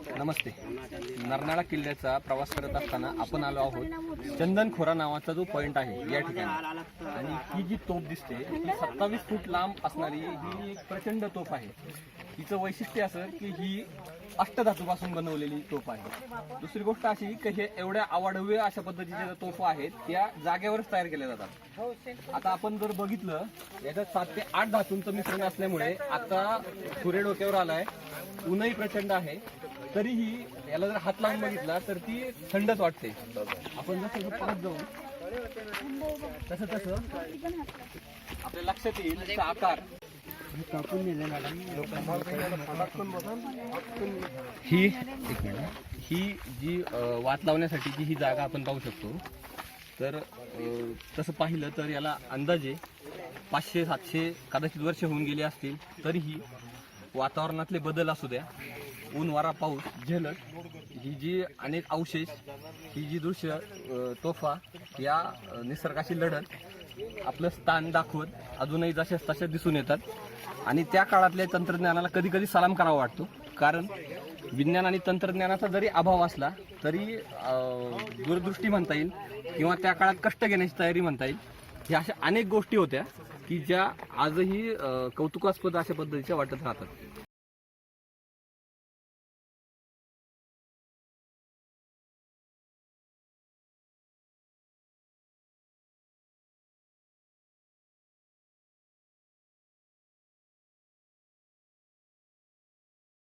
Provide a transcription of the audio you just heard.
नमस्ते. नरनाळा किल्ल्याचा प्रवास करत असताना आपण आलो आहोत चंदनखोरा नावाचा जो पॉइंट आहे या ठिकाणी. आणि ही जी तोफ दिसते ही 27 फूट लांब असणारी ही एक प्रचंड तोफ आहे. हिचं वैशिष्ट्य असं की ही अष्टधातूपासून बनवलेली तोफ आहे. दुसरी गोष्ट अशी की हे एवढ्या अवाढव्य अशा पद्धतीच्या तोफा आहेत त्या जागेवरच तयार केल्या जातात. आता आपण जर बघितलं याच्यात 7 ते 8 धातूंचं मिश्रण असल्यामुळे आता सूर्य डोक्यावर आलाय, ऊनही प्रचंड आहे, तरीही याला जर हात लावून बघितला तर ती थंडच वाटते. आपण जसं पाहत जाऊ तसं तसं आपल्या लक्षात येईल त्याचा आकार. ही एक मिनिट, ही जी वात लावण्यासाठीची ही जागा आपण पाहू शकतो. तर तसं पाहिलं तर याला अंदाजे 500-700 कदाचित वर्ष होऊन गेली असतील. तरीही वातावरणातले बदल असू द्या, ऊन वारा पाऊस झेलत ही जी अनेक अवशेष, ही जी दृश्य तोफा या निसर्गाशी लढत आपलं स्थान दाखवत अजूनही जशाच तशा दिसून येतात. आणि त्या काळातल्या तंत्रज्ञानाला कधी कधी सलाम करावा वाटतो, कारण विज्ञान आणि तंत्रज्ञानाचा जरी अभाव असला तरी दूरदृष्टी म्हणता येईल किंवा त्या काळात कष्ट घेण्याची तयारी म्हणता येईल. ह्या अशा अनेक गोष्टी होत्या की ज्या आजही कौतुकास्पद अशा पद्धतीच्या वाटत राहतात.